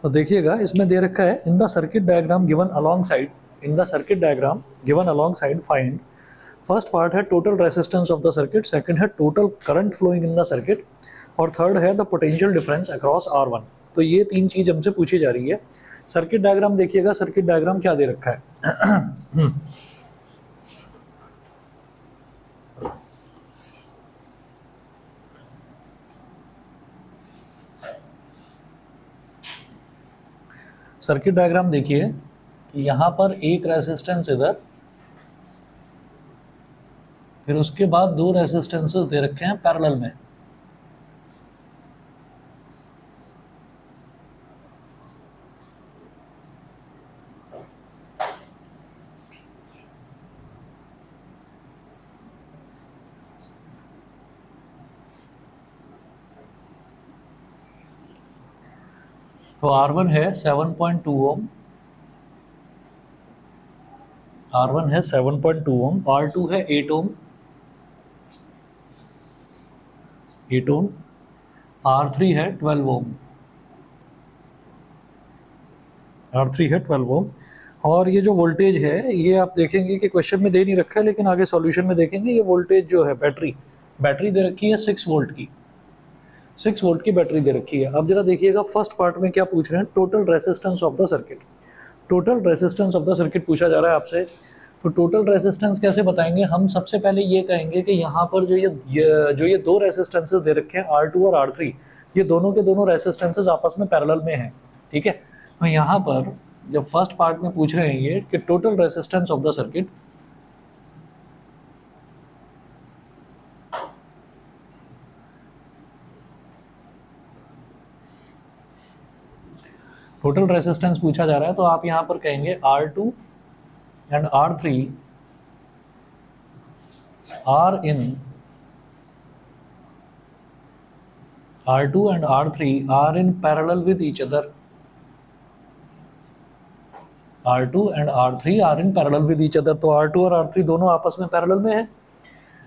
तो देखिएगा इसमें दे रखा है in the circuit diagram given alongside, in the circuit diagram given alongside find, first part है total resistance of the circuit, second है total current flowing in the circuit, और third है the potential difference across R1। तो ये तीन चीज हमसे पूछी जा रही है। सर्किट डायग्राम देखिएगा, सर्किट डायग्राम क्या दे रखा है। सर्किट डायग्राम देखिए कि यहाँ पर एक रेसिस्टेंस इधर, फिर उसके बाद दो रेसिस्टेंसेस दे रखे हैं पैरेलल में। तो R1 है 7.2 ओम, R1 है 7.2 ओम, R2 है 8 ओम, 8 ओम, R3 है 12 ओम, R3 है 12 ओम। और ये जो वोल्टेज है ये आप देखेंगे कि क्वेश्चन में दे नहीं रखा है, लेकिन आगे सॉल्यूशन में देखेंगे ये वोल्टेज जो है बैटरी दे रखी है 6 वोल्ट की, 6 वोल्ट की बैटरी दे रखी है। अब जरा देखिएगा फर्स्ट पार्ट में क्या पूछ रहे हैं, total resistance of the circuit. Total resistance of the circuit पूछा जा रहा है आपसे। तो टोटल रेसिस्टेंस कैसे बताएंगे हम? सबसे पहले ये कहेंगे कि यहाँ पर जो ये दो रेसिस्टेंसेस दे रखे हैं R2 और R3, ये दोनों के दोनों रेसिस्टेंसेस आपस में पैरेलल में हैं, ठीक है। तो यहाँ पर जब फर्स्ट पार्ट में पूछ रहे हैं ये कि total resistance of the circuit, total resistance पूछा जा रहा है, तो आप यहाँ पर कहेंगे R2 and R3 are in, R2 and R3 are in parallel with each other, R2 and R3 are in parallel with each other। तो R2 और R3 दोनों आपस में पैरेलल में है,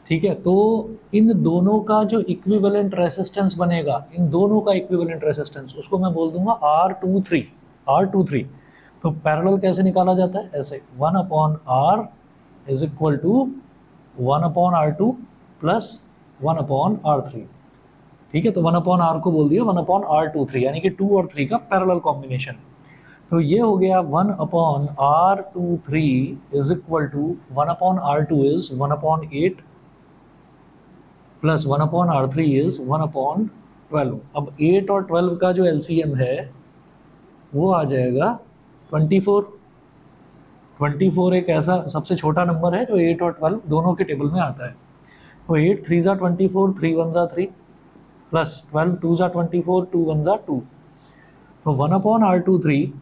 ठीक है। तो इन दोनों का जो इक्विवेलेंट रेसिस्टेंस बनेगा, इन दोनों का इक्विवेलेंट रेसिस्टेंस, उसको मैं बोल दूंगा R23। तो पैरेलल कैसे निकाला जाता है? ऐसे 1/R is equal to 1/R2 plus 1/R3, ठीक है। तो 1/R को बोल दिया 1/R23, यानी कि 2 और 3 का पैरेलल कॉम्बिनेशन। तो ये हो गया 1/R23 is equal to 1/R2 is 1/8 plus 1/R3 is 1/12। अब 8 और 12 का जो LCM है वो आ जाएगा 24। 24 एक ऐसा सबसे छोटा नंबर है जो 8 और 12 दोनों के टेबल में आता है। तो 8 3 ज़ा 24, 3 1 ज़ा 3 प्लस 12 2 ज़ा 24, 2 1 ज़ा 2। तो 1/R23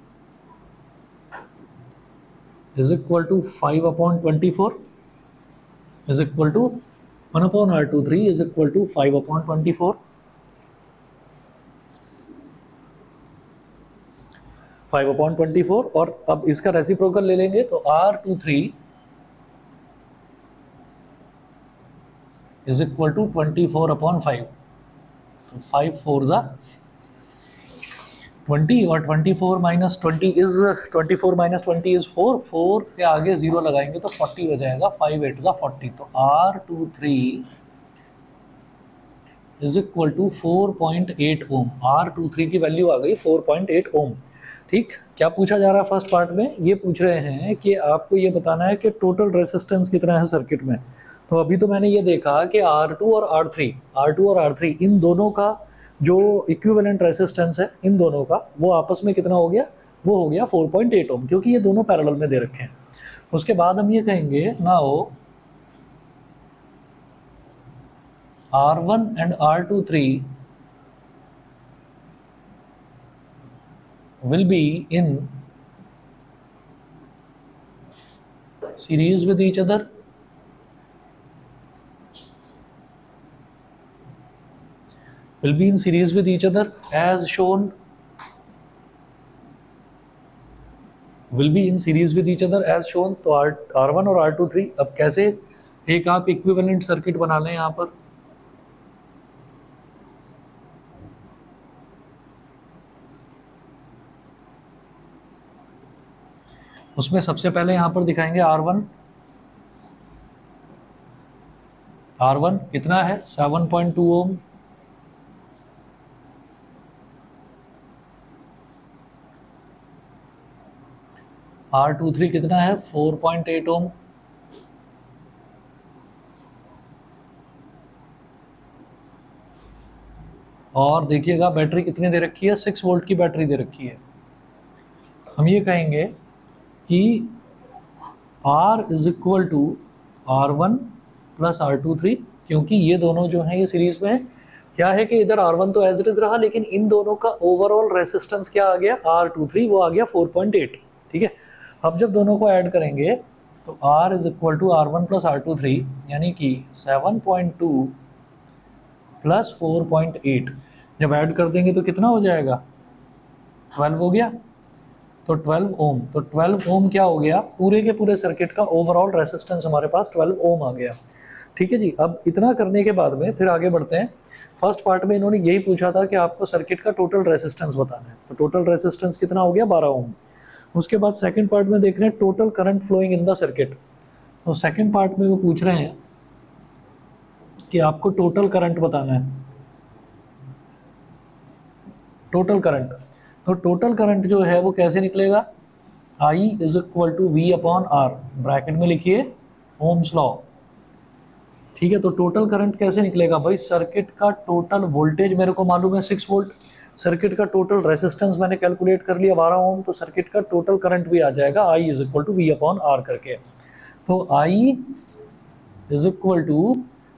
is equal to 5/24 is equal to 1/R23 is equal to 5/24, 5/24। और अब इसका रेसिप्रोकल ले लेंगे तो R23 is equal to 24/5। तो 5 4 ज़ा 20 और 24 माइनस 20 इज 24 माइनस 20 इज 4, 4 के आगे 0 लगाएंगे तो 40 हो जाएगा, 5 8 ज़ा 40। तो R23 is equal to 4.8 Om. R23 की वैल्यू आ गई 4.8 ओम, ठीक। क्या पूछा जा रहा है फर्स्ट पार्ट में? ये पूछ रहे हैं कि आपको ये बताना है कि टोटल रेसिस्टेंस कितना है सर्किट में। तो अभी तो मैंने ये देखा कि R2 और R3 इन दोनों का जो इक्विवेलेंट रेसिस्टेंस है इन दोनों का, वो आपस में कितना हो गया? वो हो गया 4.8 ओम, क्योंकि ये दोनों पैरेलल में दे रखे हैं। उसके बाद हम ये कहेंगे now R1 and R23 will be in series with each other, will be in series with each other as shown, will be in series with each other as shown। तो R1 और R23, अब कैसे एक आप equivalent circuit बना लें यहाँ पर। उसमें सबसे पहले यहाँ पर दिखाएंगे R1 कितना है 7.2 ओम, R23 कितना है 4.8 ओम, और देखिएगा बैटरी कितनी दे रखी है 6 वोल्ट की बैटरी दे रखी है। हम ये कहेंगे कि R is equal to R1 plus R23, क्योंकि ये दोनों जो हैं ये सीरीज में है। क्या है कि इधर R1 तो एज इट इज रहा, लेकिन इन दोनों का ओवरऑल रेसिस्टेंस क्या आ गया R23, वो आ गया 4.8। ठीक है, अब जब दोनों को ऐड करेंगे तो R is equal to R1 plus R23, यानी कि 7.2 प्लस 4.8 जब ऐड कर देंगे तो कितना हो जाएगा 12 हो गया। तो 12 ओम, तो 12 ओम क्या हो गया, पूरे के पूरे सर्किट का ओवरऑल रेसिस्टेंस हमारे पास 12 ओम आ गया। ठीक है जी, अब इतना करने के बाद में फिर आगे बढ़ते हैं। फर्स्ट पार्ट में इन्होंने यही पूछा था कि आपको सर्किट का टोटल रेसिस्टेंस बताना है, तो टोटल रेसिस्टेंस कितना हो गया 12 ओम। उसके बाद सेकंड पार्ट में देख रहे हैं total current flowing in the circuit. तो सेकंड पार्ट में वो पूछ रहे हैं कि आपको टोटल करंट बताना है, टोटल करंट। तो टोटल करंट जो है वो कैसे निकलेगा, I is equal to V upon R, bracket में लिखिए ओम्स लॉ। ठीक है, तो टोटल करंट कैसे निकलेगा भाई, सर्किट का टोटल वोल्टेज मेरे को मालूम है 6 वोल्ट, सर्किट का टोटल रेसिस्टेंस मैंने कैलकुलेट कर लिया 12 ओम, तो सर्किट का टोटल करंट भी आ जाएगा I is equal to V upon R करके। तो I is equal to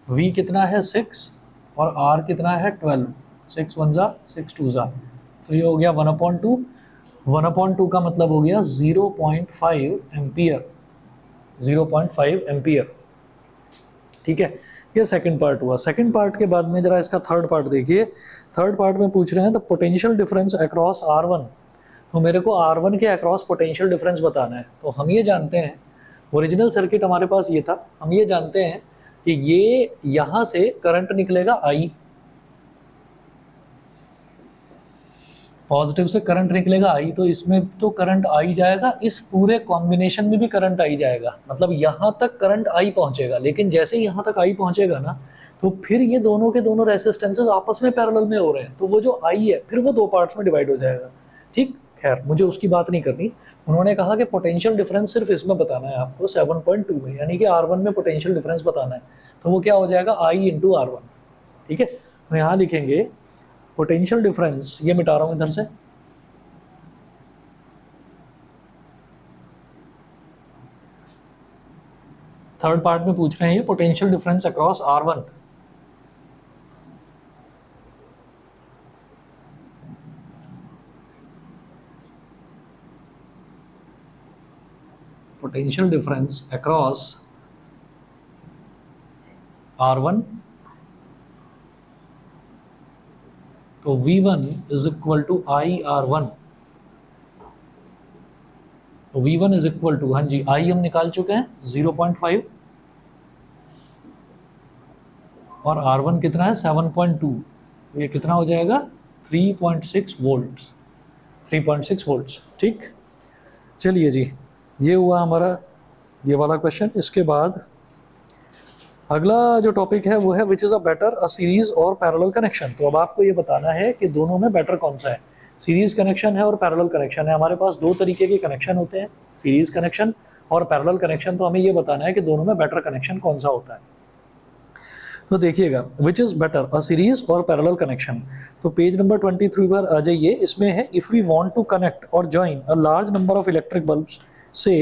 V कितना है 6 और R कितना है 12, 6 1 जा 6 2 जा, तो ये हो गया 1/2। 1/2 का मतलब हो गया 0.5 एम्पियर, 0.5 एम्पियर। ठीक है, ये सेकंड पार्ट हुआ। सेकंड पार्ट के बाद में जरा इसका थर्ड पार्ट देखिए। थर्ड पार्ट में पूछ रहे हैं the potential difference across R1। तो मेरे को R1 के अक्रॉस पोटेंशियल डिफरेंस बताना है। तो हम ये जानते हैं, ओरिजिनल सर्किट हमारे पास ये था, हम ये जानते हैं कि ये यहाँ से करंट निकलेगा I, पॉजिटिव से करंट निकलेगा I, तो इसमें तो करंट आई जाएगा, इस पूरे कॉम्बिनेशन में भी करंट आई जाएगा, मतलब यहाँ तक करंट आई पहुँचेगा। लेकिन जैसे ही यहाँ तक आई पहुँचेगा ना, तो फिर ये दोनों के दोनों रेसिस्टेंसेस आपस में पैरेलल में हो रहे हैं, तो वो जो आई है फिर वो दो पार्ट्स में डिवाइड हो जाएगा। ठीक, खैर मुझे उसकी बात नहीं करनी। उन्होंने कहा कि पोटेंशियल डिफरेंस सिर्फ इसमें बताना है आपको 7.2 में, यानी कि R1 में पोटेंशियल डिफरेंस बताना है। तो वो क्या हो जाएगा I इंटू R1। ठीक है, तो यहाँ लिखेंगे पोटेंशियल डिफरेंस, ये मिटा रहा हूं इधर से, थर्ड पार्ट में पूछ रहे हैं ये potential difference across R1। Potential difference across R1, तो V1 is equal to IR1। तो V1 इज इक्वल टू, हाँ जी I हम निकाल चुके हैं 0.5 और R1 कितना है 7.2, ये कितना हो जाएगा 3.6 वोल्ट्स, 3.6 वोल्ट्स। ठीक, चलिए जी, ये हुआ हमारा ये वाला क्वेश्चन। इसके बाद अगला जो टॉपिक है वो है which is a better a series और पैरेलल कनेक्शन। तो अब आपको ये बताना है कि दोनों में बेटर कौन सा है, सीरीज कनेक्शन है और पैरेलल कनेक्शन है। हमारे पास दो तरीके के कनेक्शन होते हैं, सीरीज कनेक्शन और पैरेलल कनेक्शन। तो हमें ये बताना है कि दोनों में बेटर कनेक्शन कौन सा होता है। तो देखिएगा which is better a series और पैरेलल कनेक्शन। तो पेज नंबर 23 पर आ जाइए, इसमें है if we want to connect और join a large number of electric bulbs, say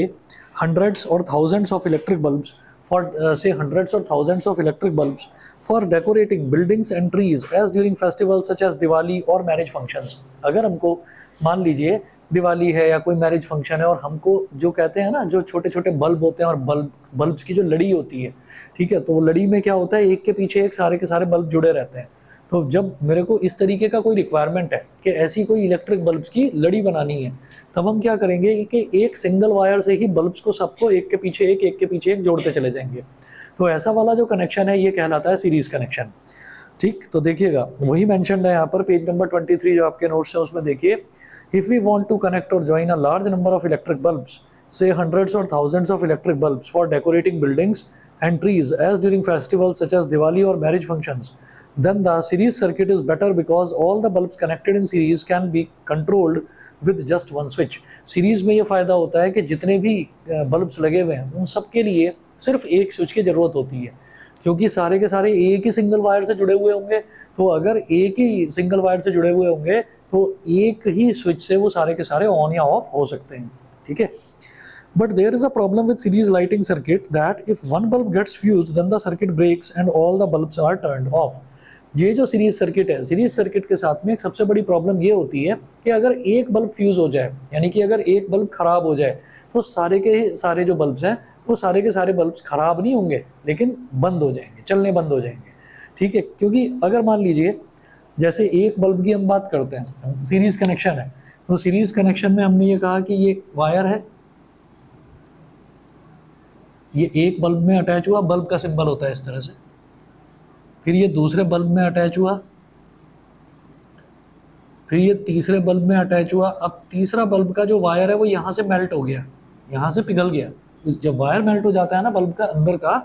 hundreds और thousands of electric bulbs for say hundreds or thousands of electric bulbs for decorating buildings and trees as during festivals such as Diwali or marriage functions। अगर हमको मान लीजिए दिवाली है या कोई marriage function है और हमको जो कहते हैं ना, जो छोटे छोटे बल्ब होते हैं और बल्ब्स की जो लड़ी होती है, ठीक है, तो वो लड़ी में क्या होता है, एक के पीछे एक सारे के सारे बल्ब जुड़े रहते हैं। तो जब मेरे को इस तरीके का कोई रिक्वायरमेंट है कि ऐसी कोई इलेक्ट्रिक बल्ब्स की लड़ी बनानी है, तब हम क्या करेंगे कि एक सिंगल वायर से ही बल्ब्स को सबको एक के पीछे एक जोड़ते चले जाएंगे। तो ऐसा वाला जो कनेक्शन है ये कहलाता है सीरीज कनेक्शन। ठीक, तो देखिएगा वही मेंशन्ड है यहाँ पर पेज नंबर 23 जो आपके नोट्स है उसमें देखिए, if we want to connect और join a large number of electric bulbs say hundreds or thousands of electric bulbs for decorating buildings and trees as during festivals such as Diwali or marriage functions, then the series circuit is better because all the bulbs connected in series can be controlled with just one switch. Series में ये फ़ायदा होता है कि जितने भी bulbs लगे हुए हैं उन सब के लिए सिर्फ एक स्विच की ज़रूरत होती है, क्योंकि सारे के सारे एक ही सिंगल वायर से जुड़े हुए होंगे। तो अगर एक ही सिंगल वायर से जुड़े हुए होंगे तो एक ही स्विच से वो सारे के सारे ऑन या ऑफ हो सकते हैं, ठीक है। But there is a problem with series lighting circuit that if one bulb gets fused, then the circuit breaks and all the bulbs are turned off. ये जो सीरीज सर्किट है, सीरीज सर्किट के साथ में एक सबसे बड़ी प्रॉब्लम ये होती है कि अगर एक बल्ब फ्यूज हो जाए, यानी कि अगर एक बल्ब खराब हो जाए, तो सारे के सारे जो बल्ब्स हैं वो सारे के सारे बल्ब्स खराब नहीं होंगे लेकिन बंद हो जाएंगे, चलने बंद हो जाएंगे, ठीक है। क्योंकि अगर मान लीजिए जैसे एक बल्ब की हम बात करते हैं, सीरीज कनेक्शन है, तो सीरीज कनेक्शन में हमने ये कहा कि ये वायर है, ये एक बल्ब में अटैच हुआ, बल्ब का सिंबल होता है इस तरह से, फिर ये दूसरे बल्ब में अटैच हुआ, फिर ये तीसरे बल्ब में अटैच हुआ। अब तीसरा बल्ब का जो वायर है वो यहाँ से मेल्ट हो गया, यहाँ से पिघल गया। जब वायर मेल्ट हो जाता है ना बल्ब का अंदर का,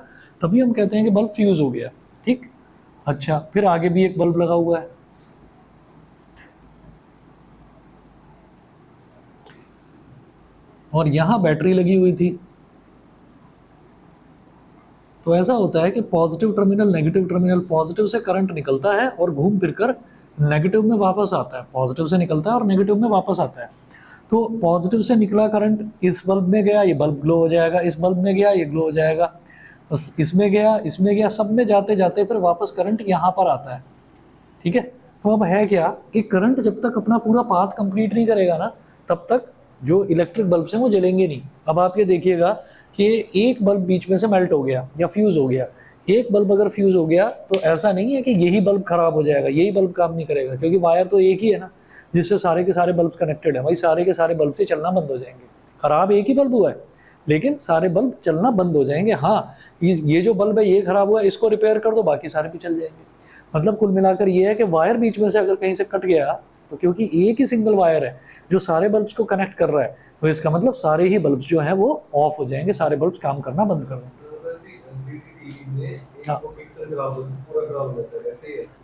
तभी हम कहते हैं कि बल्ब फ्यूज हो गया, ठीक। अच्छा, फिर आगे भी एक बल्ब लगा हुआ है, और यहाँ बैटरी लगी हुई थी। तो ऐसा होता है कि positive terminal negative terminal, positive से करंट निकलता है और घूम फिरकर नेगेटिव में वापस आता है, पॉजिटिव से निकलता है और नेगेटिव में वापस आता है। तो पॉजिटिव से निकला करंट इस बल्ब में गया, ये बल्ब ग्लो हो जाएगा, इस बल्ब में गया, ये ग्लो हो जाएगा, इसमें गया, इसमें गया, सब में जाते जाते फिर वापस करंट यहाँ पर आता है, ठीक है। तो अब है क्या कि करंट जब तक अपना पूरा पाथ कंप्लीट नहीं करेगा ना, तब तक जो इलेक्ट्रिक बल्ब हैं वो जलेंगे नहीं। अब आप ये देखिएगा कि एक बल्ब बीच में से मेल्ट हो गया या फ्यूज़ हो गया, एक बल्ब अगर फ्यूज़ हो गया तो ऐसा नहीं है कि यही बल्ब खराब हो जाएगा, यही बल्ब काम नहीं करेगा, क्योंकि वायर तो एक ही है ना जिससे सारे के सारे बल्ब कनेक्टेड है। भाई सारे के सारे बल्ब से चलना बंद हो जाएंगे, खराब एक ही बल्ब हुआ है लेकिन सारे बल्ब चलना बंद हो जाएंगे। हाँ, ये जो बल्ब है ये खराब हुआ है, इसको रिपेयर कर दो, बाकी सारे भी चल जाएंगे। मतलब कुल मिलाकर ये है कि वायर बीच में से अगर कहीं से कट गया, तो क्योंकि एक ही सिंगल वायर है जो सारे बल्ब्स को कनेक्ट कर रहा है, तो इसका मतलब सारे ही बल्ब्स जो हैं वो ऑफ हो जाएंगे, सारे बल्ब्स काम करना बंद कर देंगे। हाँ,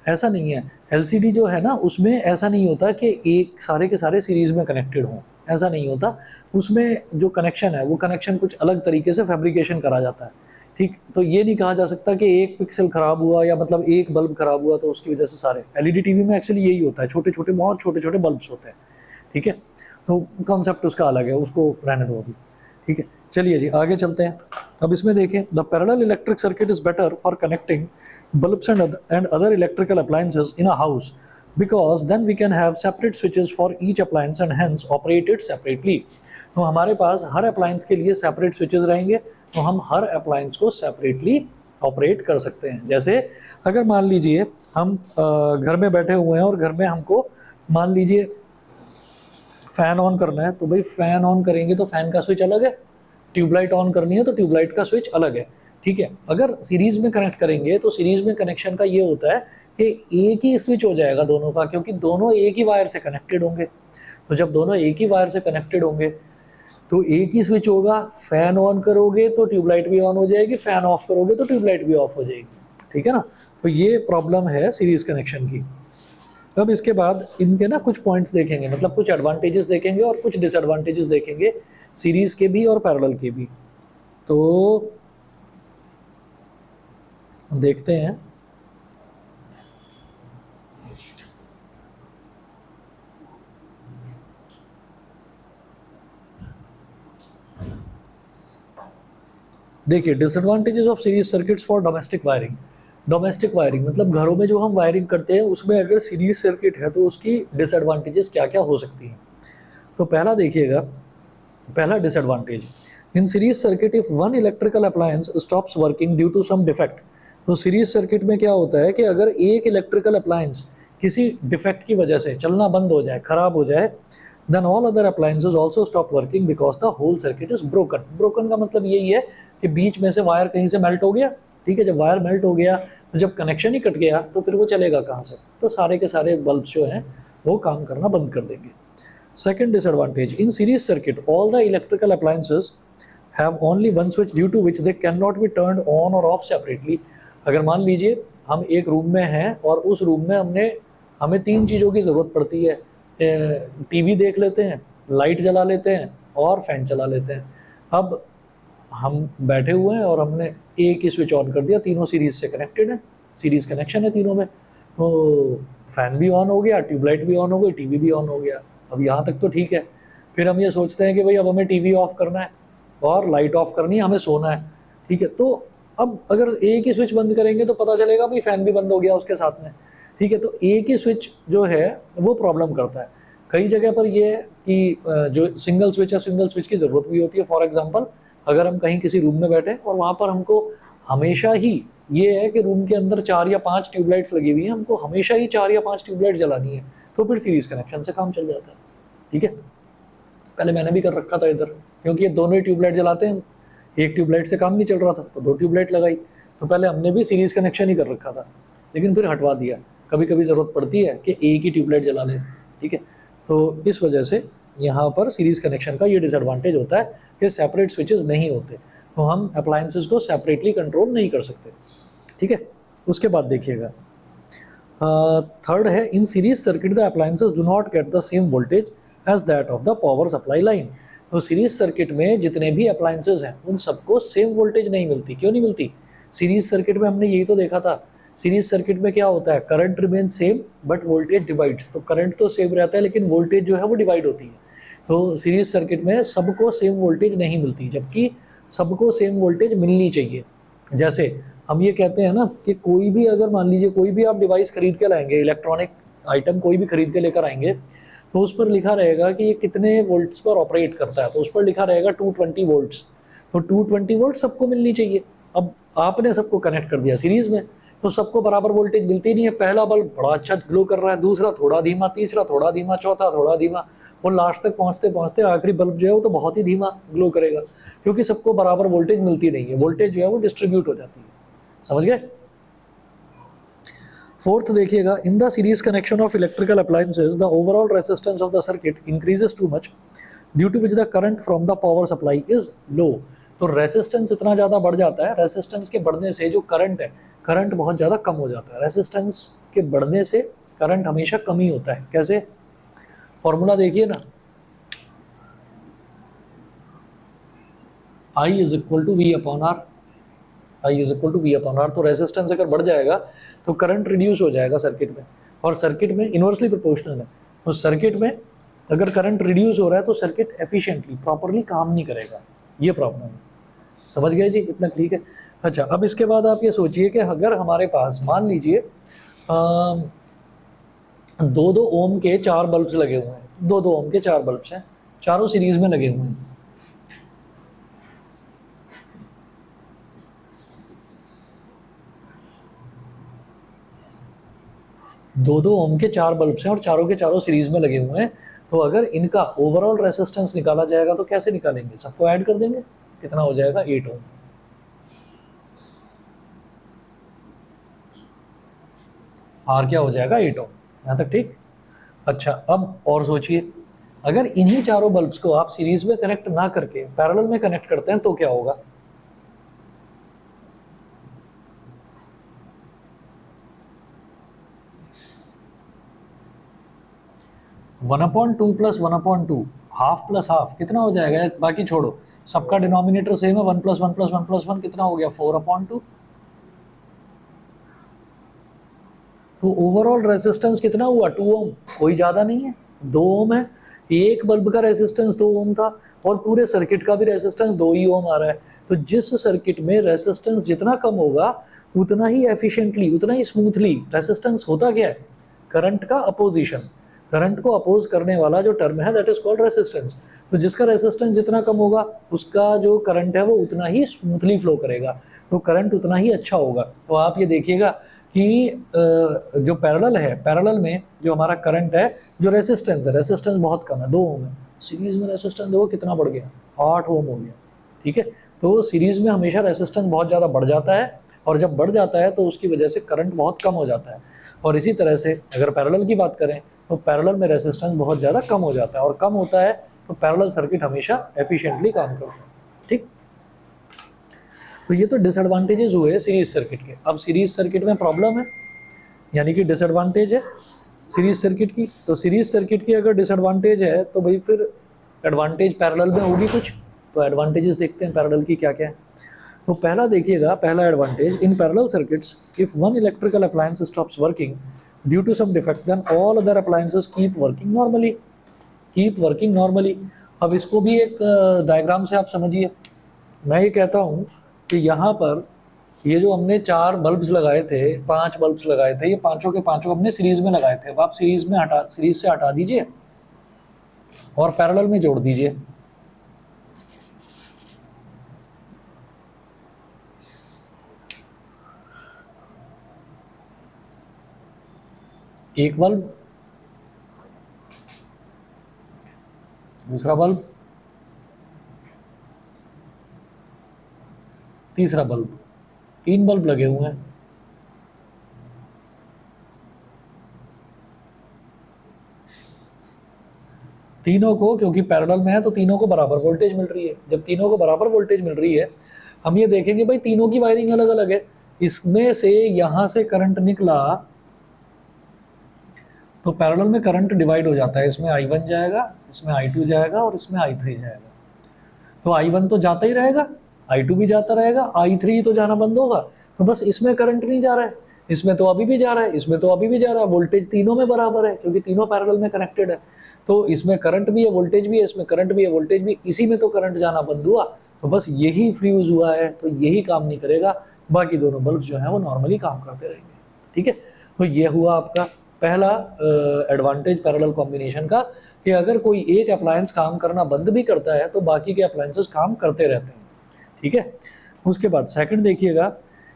ऐसा नहीं है, एलसीडी जो है ना उसमें ऐसा नहीं होता कि एक सारे के सारे सीरीज में कनेक्टेड हों, ऐसा नहीं होता। उसमें जो कनेक्शन है वो कनेक्शन कुछ अलग तरीके से फैब्रिकेशन करा जाता है, ठीक। तो ये नहीं कहा जा सकता कि एक पिक्सल खराब हुआ या मतलब एक बल्ब खराब हुआ तो उसकी वजह से सारे। एलईडी टीवी में एक्चुअली यही होता है, छोटे छोटे बहुत छोटे छोटे बल्ब्स होते हैं, ठीक है। तो कॉन्सेप्ट उसका अलग है, उसको रहने दो अभी, ठीक है। चलिए जी आगे चलते हैं। अब इसमें देखें, the parallel electric circuit is better for connecting bulbs and other electrical appliances in a house because then we can have separate switches for each appliance and hence operate it separately। तो हमारे पास हर appliance के लिए separate switches रहेंगे, तो हम हर appliance को separately operate कर सकते हैं। जैसे अगर मान लीजिए हम घर में बैठे हुए हैं और घर में हमको मान लीजिए फ़ैन ऑन करना है, तो भाई फ़ैन ऑन करेंगे तो फ़ैन का स्विच अलग है, ट्यूबलाइट ऑन करनी है तो ट्यूबलाइट का स्विच अलग है, ठीक है। अगर सीरीज़ में कनेक्ट करेंगे तो सीरीज़ में कनेक्शन का ये होता है कि एक ही स्विच हो जाएगा दोनों का, क्योंकि दोनों एक ही वायर से कनेक्टेड होंगे। तो जब दोनों एक ही वायर से कनेक्टेड होंगे तो एक ही स्विच होगा, फ़ैन ऑन करोगे तो ट्यूबलाइट भी ऑन हो जाएगी, फ़ैन ऑफ करोगे तो ट्यूबलाइट भी ऑफ हो जाएगी, ठीक है ना। तो ये प्रॉब्लम है सीरीज़ कनेक्शन की। अब इसके बाद इनके ना कुछ पॉइंट्स देखेंगे, मतलब कुछ एडवांटेजेस देखेंगे और कुछ डिसएडवांटेजेस देखेंगे, सीरीज़ के भी और पैरेलल के भी। तो देखते हैं। देखिए, disadvantages of series circuits for domestic wiring. Domestic wiring मतलब घरों में जो हम वायरिंग करते हैं उसमें अगर सीरीज सर्किट है तो उसकी डिसएडवांटेजेस क्या क्या हो सकती हैं। तो पहला देखिएगा, पहला disadvantage, in series circuit if one electrical appliance stops working due to some defect. तो सीरीज सर्किट में क्या होता है कि अगर एक इलेक्ट्रिकल अप्लायंस किसी डिफेक्ट की वजह से चलना बंद हो जाए, खराब हो जाए, then all other appliances also stop working because the whole circuit is broken। broken का मतलब यही है कि बीच में से वायर कहीं से मेल्ट हो गया, ठीक है। जब वायर मेल्ट हो गया तो जब कनेक्शन ही कट गया तो फिर वो चलेगा कहाँ से, तो सारे के सारे बल्ब जो हैं वो काम करना बंद कर देंगे। Second disadvantage, in series circuit, all the electrical appliances have only one switch due to which they cannot be turned on or off separately. अगर मान लीजिए हम एक रूम में हैं और उस रूम में हमें 3 चीज़ों की ज़रूरत पड़ती है, टीवी देख लेते हैं, लाइट जला लेते हैं और फैन चला लेते हैं। अब हम बैठे हुए हैं और हमने एक ही स्विच ऑन कर दिया, तीनों सीरीज से कनेक्टेड है, सीरीज कनेक्शन है तीनों में, तो फैन भी ऑन हो गया, ट्यूबलाइट भी ऑन हो गई, टीवी भी ऑन हो गया। अब यहाँ तक तो ठीक है। फिर हम ये सोचते हैं कि भाई अब हमें टीवी ऑफ करना है और लाइट ऑफ करनी है, हमें सोना है, ठीक है। तो अब अगर एक ही स्विच बंद करेंगे तो पता चलेगा भाई फैन भी बंद हो गया उसके साथ में, ठीक है। तो एक ही स्विच जो है वो प्रॉब्लम करता है। कई जगह पर ये है कि जो सिंगल स्विच है, सिंगल स्विच की ज़रूरत भी होती है। फॉर एग्जांपल, अगर हम कहीं किसी रूम में बैठे और वहाँ पर हमको हमेशा ही ये है कि रूम के अंदर 4 या 5 ट्यूबलाइट्स लगी हुई हैं, हमको हमेशा ही 4 या 5 ट्यूबलाइट जलानी है, तो फिर सीरीज कनेक्शन से काम चल जाता है, ठीक है। पहले मैंने भी कर रखा था इधर, क्योंकि ये दोनों ही ट्यूबलाइट जलाते हैं, एक ट्यूबलाइट से काम नहीं चल रहा था तो 2 ट्यूबलाइट लगाई। तो पहले हमने भी सीरीज कनेक्शन ही कर रखा था, लेकिन फिर हटवा दिया। कभी कभी ज़रूरत पड़ती है कि एक ही ट्यूबलाइट जला लें, ठीक है। तो इस वजह से यहाँ पर सीरीज कनेक्शन का ये डिसएडवांटेज होता है कि सेपरेट स्विचेस नहीं होते, तो हम अप्लायंसेस को सेपरेटली कंट्रोल नहीं कर सकते, ठीक है। उसके बाद देखिएगा, थर्ड है, in series circuit the appliances do not get the same voltage as that of the power supply line. तो सीरीज सर्किट में जितने भी अप्लायंसेस हैं उन सबको सेम वोल्टेज नहीं मिलती। क्यों नहीं मिलती? सीरीज सर्किट में हमने यही तो देखा था, सीरीज सर्किट में क्या होता है, current remain same but voltage divides. तो करंट तो सेम रहता है लेकिन वोल्टेज जो है वो डिवाइड होती है। तो सीरीज सर्किट में सबको सेम वोल्टेज नहीं मिलती, जबकि सबको सेम वोल्टेज मिलनी चाहिए। जैसे हम ये कहते हैं ना कि कोई भी, अगर मान लीजिए कोई भी आप डिवाइस खरीद के लाएंगे, इलेक्ट्रॉनिक आइटम कोई भी खरीद के लेकर आएंगे, तो उस पर लिखा रहेगा कि ये कितने वोल्ट्स पर ऑपरेट करता है, तो उस पर लिखा रहेगा 220 वोल्ट्स। तो 220 वोल्ट सबको मिलनी चाहिए। अब आपने सबको कनेक्ट कर दिया सीरीज में, तो सबको बराबर वोल्टेज मिलती नहीं है। पहला बल्ब बड़ा अच्छा ग्लो कर रहा है, दूसरा थोड़ा धीमा, तीसरा थोड़ा धीमा, चौथा थोड़ा धीमा, और लास्ट तक पहुंचते पहुंचते आखिरी बल्ब जो है वो तो बहुत ही धीमा ग्लो करेगा, क्योंकि सबको बराबर वोल्टेज मिलती नहीं है। वोल्टेज जो है वो डिस्ट्रीब्यूट हो जाती है। समझ गए? फोर्थ देखिएगा, in the series connection of electrical appliances the overall resistance of the circuit increases too much due to which the current from the power supply is low. तो रेजिस्टेंस इतना ज़्यादा बढ़ जाता है, रेजिस्टेंस के बढ़ने से जो करंट है, करंट बहुत ज़्यादा कम हो जाता है। रेजिस्टेंस के बढ़ने से करंट हमेशा कम ही होता है। कैसे? फॉर्मूला देखिए ना, I is equal to V upon R, I is equal to V upon R. तो रेजिस्टेंस अगर बढ़ जाएगा तो करंट रिड्यूस हो जाएगा सर्किट में, और सर्किट में इन्वर्सली प्रोपोर्शनल है। तो सर्किट में अगर करंट रिड्यूस हो रहा है तो सर्किट एफिशिएंटली प्रॉपरली काम नहीं करेगा, ये प्रॉब्लम है। समझ गए जी? इतना ठीक है। अच्छा, अब इसके बाद आप ये सोचिए कि अगर हमारे पास मान लीजिए 2-2 ओम के 4 बल्ब्स लगे हुए हैं, 2-2 ओम के 4 बल्ब्स हैं, चारों सीरीज में लगे हुए हैं। दो ओम के 4 बल्ब्स हैं और चारों के चारों सीरीज में लगे हुए हैं। तो अगर इनका ओवरऑल रेजिस्टेंस निकाला जाएगा तो कैसे निकालेंगे? सबको ऐड कर देंगे, कितना हो जाएगा? 8 ओम। आर क्या हो जाएगा? 8 ओम। यहाँ तक ठीक? अच्छा, अब और सोचिए, अगर इन्हीं चारों बल्ब्स को आप सीरीज में कनेक्ट ना करके पैरेलल में कनेक्ट करते हैं तो क्या होगा? One upon two plus 1/2, half plus half कितना हो जाएगा? बाकी छोड़ो, सबका डिनोमिनेटर सेम है, 1 + 1 + 1 + 1 कितना हो गया? 4/2। तो ओवरऑल रेजिस्टेंस कितना हुआ? 2 ओम। कोई ज़्यादा नहीं है, 2 ओम है। एक बल्ब का रेजिस्टेंस 2 ओम था और पूरे सर्किट का भी रेजिस्टेंस 2 ही ओम आ रहा है। तो जिस सर्किट में रेजिस्टेंस जितना कम होगा उतना ही एफिशिएंटली, उतना ही स्मूथली रेजिस्टेंस होता क्या है? करंट का अपोजिशन, करंट को अपोज करने वाला जो टर्म है दैट इज कॉल्ड रेजिस्टेंस। तो जिसका रेजिस्टेंस जितना कम होगा उसका जो करंट है वो उतना ही स्मूथली फ्लो करेगा, तो करंट उतना ही अच्छा होगा। तो आप ये देखिएगा कि जो पैरेलल है, पैरेलल में जो हमारा करंट है, जो रेजिस्टेंस है, रेजिस्टेंस बहुत कम है, 2 ओम है। सीरीज में रेजिस्टेंस देखो कितना बढ़ गया, 8 ओम हो गया, ठीक है। तो सीरीज में हमेशा रेजिस्टेंस बहुत ज़्यादा बढ़ जाता है, और जब बढ़ जाता है तो उसकी वजह से करंट बहुत कम हो जाता है। और इसी तरह से अगर पैरेलल की बात करें तो पैरेलल में रेजिस्टेंस बहुत ज़्यादा कम हो जाता है, और कम होता है तो पैरेलल सर्किट हमेशा एफिशिएंटली काम करता है। ठीक, तो ये तो डिसएडवांटेजेस हुए सीरीज सर्किट के। अब सीरीज सर्किट में प्रॉब्लम है, यानी कि डिसएडवांटेज है सीरीज सर्किट की। तो सीरीज सर्किट की अगर डिसएडवांटेज है तो भाई फिर एडवांटेज पैरेलल में होगी कुछ। तो एडवांटेजेस देखते हैं पैरेलल की क्या क्या है। तो पहला देखिएगा, पहला advantage, in parallel circuits if one electrical appliance stops working due to some defect then all other appliances keep working normally. Keep working normally. अब इसको भी एक डायग्राम से आप समझिए। मैं ये कहता हूँ कि यहाँ पर ये जो हमने 4 बल्ब्स लगाए थे, 5 बल्ब्स लगाए थे, ये पांचों के पांचों हमने सीरीज में लगाए थे। अब आप सीरीज से हटा दीजिए और पैरेलल में जोड़ दीजिए। एक बल्ब, दूसरा बल्ब, तीसरा बल्ब, 3 बल्ब लगे हुए हैं। तीनों को, क्योंकि पैरेलल में है तो तीनों को बराबर वोल्टेज मिल रही है। जब तीनों को बराबर वोल्टेज मिल रही है, हम ये देखेंगे भाई तीनों की वायरिंग अलग अलग है। इसमें से यहां से करंट निकला तो पैरेलल में करंट डिवाइड हो जाता है। इसमें I1 जाएगा, इसमें I2 जाएगा और इसमें I3 जाएगा। तो I1 तो जाता ही रहेगा, I2 भी जाता रहेगा, I3 तो जाना बंद होगा। तो बस इसमें करंट नहीं जा रहा है, इसमें तो अभी भी जा रहा है, इसमें तो अभी भी जा रहा है। वोल्टेज तीनों में बराबर है क्योंकि तीनों पैरेलल में कनेक्टेड है। तो इसमें करंट भी है, वोल्टेज भी है, इसमें करंट भी है, वोल्टेज भी। इसी में तो करंट जाना बंद हुआ। तो बस यही फ्यूज हुआ है, तो यही काम नहीं करेगा, बाकी दोनों बल्ब जो है वो नॉर्मली काम करते रहेंगे। ठीक है, तो ये हुआ आपका पहला एडवांटेज पैरेलल कॉम्बिनेशन का, कि अगर कोई एक अप्लायंस काम करना बंद भी करता है तो बाकी के अप्लायंसेस काम करते रहते हैं। ठीक है, उसके बाद सेकंड देखिएगा,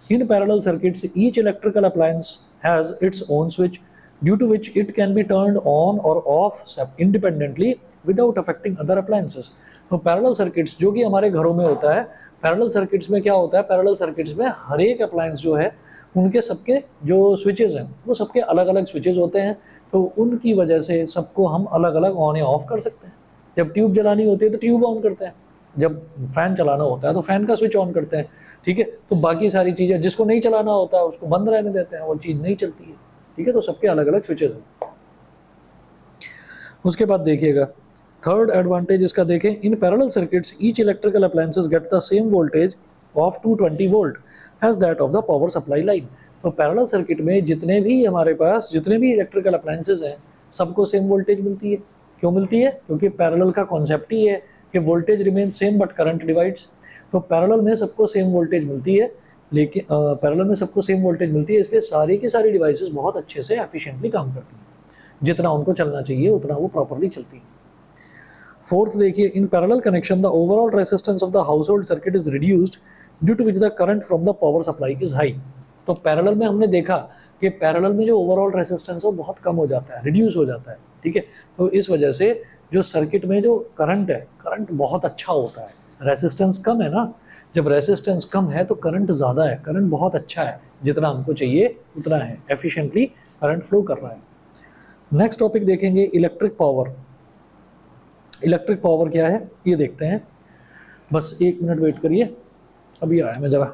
in parallel circuits each electrical appliance has its own switch due to which it can be turned on और off independently without affecting other appliances. तो पैरेलल सर्किट्स जो कि हमारे घरों में होता है, पैरेलल सर्किट्स में क्या होता है, पैरेलल सर्किट्स में हर एक अप्लायंस जो है उनके सबके जो स्विचेस हैं वो सबके अलग अलग स्विचेस होते हैं। तो उनकी वजह से सबको हम अलग अलग ऑन या ऑफ कर सकते हैं। जब ट्यूब जलानी होती है तो ट्यूब ऑन करते हैं, जब फैन चलाना होता है तो फैन का स्विच ऑन करते हैं। ठीक है, तो बाकी सारी चीज़ें जिसको नहीं चलाना होता है उसको बंद रहने देते हैं, वो चीज़ नहीं चलती है। ठीक है, तो सबके अलग अलग स्विचेस हैं। उसके बाद देखिएगा थर्ड एडवांटेज इसका देखें, in parallel circuits each electrical appliances get the same voltage of 220 volt as that of the power supply line. तो पैरेलल सर्किट में जितने भी हमारे पास जितने भी इलेक्ट्रिकल अप्लायंसेस हैं सबको सेम वोल्टेज मिलती है। क्यों मिलती है? क्योंकि पैरेलल का कॉन्सेप्ट ही है कि voltage remain same but current divides. तो पैरेलल में सबको सेम वोल्टेज मिलती है, लेकिन पैरेलल में सबको सेम वोल्टेज मिलती है, इसलिए सारी की सारी डिवाइसेस बहुत अच्छे से एफिशिएंटली काम करती हैं। जितना उनको चलना चाहिए उतना वो प्रॉपरली चलती है। फोर्थ देखिए, in parallel connection the overall resistance of the household circuit is reduced due to which the current from the power supply is high. तो पैरेलल में हमने देखा कि पैरेलल में जो ओवरऑल रेजिस्टेंस है वो बहुत कम हो जाता है, रिड्यूस हो जाता है। ठीक है, तो इस वजह से जो सर्किट में जो करंट है, करंट बहुत अच्छा होता है। रेजिस्टेंस कम है ना, जब रेजिस्टेंस कम है तो करंट ज़्यादा है, करंट बहुत अच्छा है, जितना हमको चाहिए उतना है, एफिशिएंटली करंट फ्लो कर रहा है। नेक्स्ट टॉपिक देखेंगे इलेक्ट्रिक पावर। इलेक्ट्रिक पावर क्या है ये देखते हैं, बस 1 मिनट वेट करिए, अभी आया मैं ज़रा।